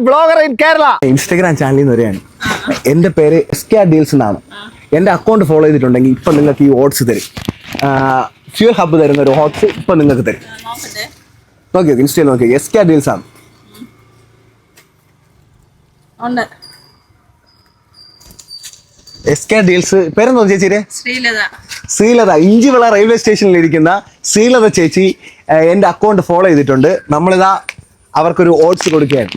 Blogger in Kerala. Instagram ചാനലിൽ നിന്ന് വരികയാണ്. എൻ്റെ പേര് SK ഡീൽസ് എന്നാണ്. എൻ്റെ അക്കൗണ്ട് ഫോളോ ചെയ്തിട്ടുണ്ടെങ്കിൽ ഇപ്പം നിങ്ങൾക്ക് ഈ ഓട്സ് തരും. ഫ്യൂൽ ഹബ്ബ് തരുന്ന ഒരു ഓട്സ് ഇപ്പം നിങ്ങൾക്ക് തരും. നോക്കിയോ, ഇൻസ്റ്റയിൽ നോക്കിയോ, SK ഡീൽസ് ആണ്. SK ഡീൽസ് പേരെന്തോ ചേച്ചിയുടെ? ശ്രീലത. ഇഞ്ചിവിള റെയിൽവേ സ്റ്റേഷനിൽ ഇരിക്കുന്ന ശ്രീലത ചേച്ചി എൻ്റെ അക്കൗണ്ട് ഫോളോ ചെയ്തിട്ടുണ്ട്. നമ്മളിതാ അവർക്കൊരു ഓട്സ് കൊടുക്കുകയാണ്.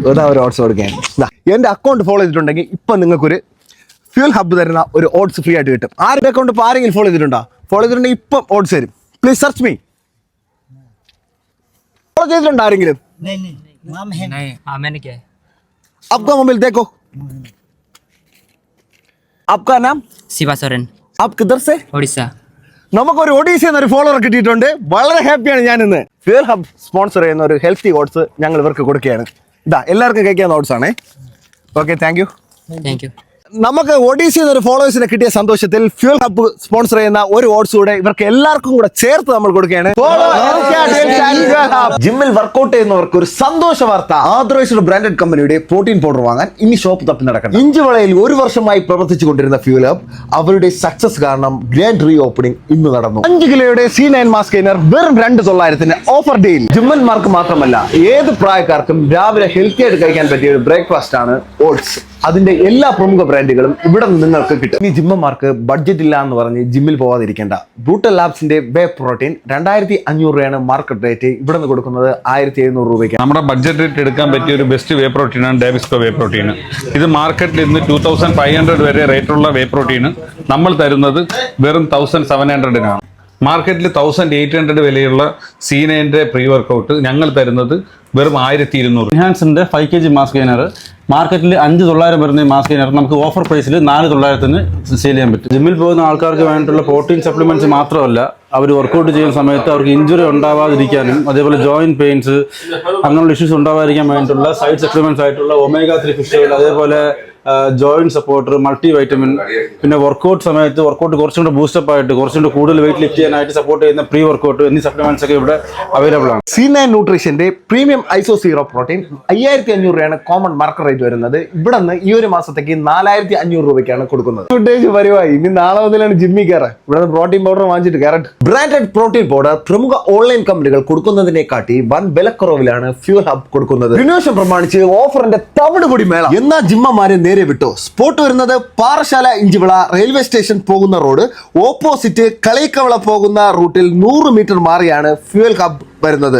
ഒരു ഓട്സ് കൊടുക്കുകയാണ്. എൻ്റെ അക്കൗണ്ട് ഫോളോ ചെയ്തിട്ടുണ്ടെങ്കിൽ ഇപ്പം നിങ്ങൾക്കൊരു ഫ്യൂൽ ഹബ്ബ് തരുന്ന ഒരു ഓട്സ് ഫ്രീ ആയിട്ട് കിട്ടും. ആരുടെ അക്കൗണ്ട് ഇപ്പോൾ ആരെങ്കിലും ഫോളോ ചെയ്തിട്ടുണ്ടോ? ഫോളോ ചെയ്തിട്ടുണ്ടെങ്കിൽ ഇപ്പം ഓട്സ് തരും. Please search me. ഫോളോ ചെയ്തിട്ടുണ്ടോ ആരെങ്കിലും? आपका मोबाइल देखो. आपका नाम? शिवा सोरेन. आप किधर से? ओडिशा. നമുക്കൊരു ഒഡീസ എന്നൊരു ഫോളോവർ കിട്ടിയിട്ടുണ്ട്. വളരെ ഹാപ്പിയാണ് ഞാൻ ഇന്ന്. ഫ്യൂൽ ഹബ് സ്പോൺസർ ചെയ്യുന്ന ഒരു ഹെൽത്തി ഓട്സ് ഞങ്ങൾ ഇവർക്ക് കൊടുക്കുകയാണ്. ഇതാ എല്ലാവർക്കും കഴിക്കാവുന്ന ഓട്സ് ആണേ. Okay, thank you. നമുക്ക് ഒഡീസ എന്നൊരു ഫോളോവേഴ്സിനെ കിട്ടിയ സന്തോഷത്തിൽ ഫ്യൂൽ ഹബ് സ്പോൺസർ ചെയ്യുന്ന ഒരു ഓട്സ് കൂടെ ഇവർക്ക് എല്ലാവർക്കും കൂടെ ചേർത്ത് നമ്മൾ കൊടുക്കുകയാണ്. ജിമ്മിൽ വർക്കൗട്ട് ചെയ്യുന്നവർക്ക് ഒരു സന്തോഷ വാർത്ത. ആതറൈസ്ഡ് ബ്രാൻഡഡ് കമ്പനിയുടെ പ്രോട്ടീൻ പൗഡർ വാങ്ങാൻ ഇനി ഷോപ്പ് തപ്പി നടക്കണം. ഇഞ്ചിവളയിൽ 1 വർഷമായി പ്രവർത്തിച്ചു കൊണ്ടിരുന്ന ഫ്യൂൽ ഹബ് അവരുടെ സക്സസ് കാരണം ഗ്രാൻഡ് റീ ഓപ്പണിംഗ് ഇന്ന് നടന്നു. 5 കിലോയുടെ C9 മാസ് ഗെയിനർ വെറും 2,900 ഓഫർ ഡീൽ. ജിമ്മന്മാർക്ക് മാത്രമല്ല ഏത് പ്രായക്കാർക്കും രാവിലെ ഹെൽത്തി ആയിട്ട് കഴിക്കാൻ പറ്റിയ ഒരു ബ്രേക്ക്ഫാസ്റ്റ് ആണ് ഓട്സ്. അതിന്റെ എല്ലാ പ്രമുഖ ബ്രാൻഡുകളും ഇവിടെ നിന്ന് നിങ്ങൾക്ക് കിട്ടും. ഇനി ജിമ്മന്മാർക്ക് ബഡ്ജറ്റ് ഇല്ല എന്ന് പറഞ്ഞ് ജിമ്മിൽ പോവാതിരിക്കേണ്ട. ബ്രൂട്ടൽ ലാബ്സിന്റെ വേ പ്രോട്ടീൻ 2,500 രൂപയാണ് മാർക്കറ്റ് റേറ്റ്. ഇവിടെ നിന്ന് കൊടുക്കുന്നത് 1,700 രൂപയ്ക്ക്. നമ്മുടെ ബഡ്ജറ്റ് റേറ്റ് എടുക്കാൻ പറ്റിയ ഒരു ബെസ്റ്റ് വേ പ്രോട്ടീൻ ആണ് ഡേവിസ്കോ വേ പ്രോട്ടീൻ. ഇത് മാർക്കറ്റിൽ ഇന്ന് 2,500 വരെ റേറ്റ് ഉള്ള വേ പ്രോട്ടീൻ നമ്മൾ തരുന്നത് വെറും 1,700-നാണ്. മാർക്കറ്റിൽ 1,800 വിലയുള്ള C9 പ്രീ വർക്കൗട്ട് ഞങ്ങൾ തരുന്നത് വെറും 1,200. എൻഹാൻസിന്റെ 5 kg മാസ് ഗെയിനർ മാർക്കറ്റിൽ 5,900 വരുന്ന മാസ് ഗെയിനർ നമുക്ക് ഓഫർ പ്രൈസിൽ 4,900-ന് സെയിൽ ചെയ്യാൻ പറ്റും. ജിമ്മിൽ പോകുന്ന ആൾക്കാർക്ക് വേണ്ടിയിട്ടുള്ള പ്രോട്ടീൻ സപ്ലിമെന്റ്സ് മാത്രമല്ല, അവർ വർക്കൗട്ട് ചെയ്യുന്ന സമയത്ത് അവർക്ക് ഇഞ്ചുറി ഉണ്ടാവാതിരിക്കാനും അതേപോലെ ജോയിന്റ് പെയിൻസ് അങ്ങനെയുള്ള ഇഷ്യൂസ് ഉണ്ടാവാതിരിക്കാൻ വേണ്ടിയിട്ടുള്ള സൈഡ് സപ്ലിമെന്റ്സ് ആയിട്ടുള്ള omega-3 ഫിഷുകൾ, അതേപോലെ ജോയിന്റ് സപ്പോർട്ടർ, മൾട്ടി വൈറ്റമിൻ, പിന്നെ വർക്കൗട്ട് സമയത്ത് വർക്കൗട്ട് കുറച്ചും കൂടെ ബൂസ്റ്റപ്പ് ആയിട്ട് കുറച്ചും കൂടെ കൂടുതൽ വെയിറ്റ് ലിഫ്റ്റ് ചെയ്യാനായിട്ട് സപ്പോർട്ട് ചെയ്യുന്ന പ്രീ വർക്കൗട്ട് എന്നീ സപ്ലിമെന്റ്സ് ഒക്കെ ഇവിടെ അവൈലബിൾ ആണ്. C9 ന്യൂട്രീഷന്റെ പ്രീമിയം ഐസോ സീറോ പ്രോട്ടീൻ 5,500 രൂപയാണ് കോമൺ മാർക്കറ്റ് റേറ്റ് വരുന്നത്. ഇവിടെ നിന്ന് ഈ ഒരു മാസത്തേക്ക് 4,500 രൂപയ്ക്കാണ് കൊടുക്കുന്നത്. പരിപാടി ഇനി നാളെ മുതലാണ് ജിമ്മിൽ കയറാൻ. ഇവിടെ പ്രോട്ടീൻ പൗഡർ വാങ്ങിച്ചിട്ട് കയറട്ടെ. ബ്രാൻഡഡ് പ്രോട്ടീൻ പൗഡർ പ്രമുഖ ഓൺലൈൻ കമ്പനികൾ കൊടുക്കുന്നതിനെക്കാട്ടി വൻ വിലക്കുറവിലാണ് ഫ്യൂൽ ഹബ് കൊടുക്കുന്നത്. റിന്യൂവേഷൻ പ്രമാണിച്ച് ഓഫറിന്റെ തവിടുപൊടി മേള. എന്നാ ജിമ്മമാരെ നേരെ വിട്ടോ. സ്പോട്ട് വരുന്നത് പാറശാല ഇഞ്ചിവിള റെയിൽവേ സ്റ്റേഷൻ പോകുന്ന റോഡ് ഓപ്പോസിറ്റ് കളിക്കവള പോകുന്ന റൂട്ടിൽ 100 മീറ്റർ മാറിയാണ് ഫ്യൂൽ ഹബ് വരുന്നത്.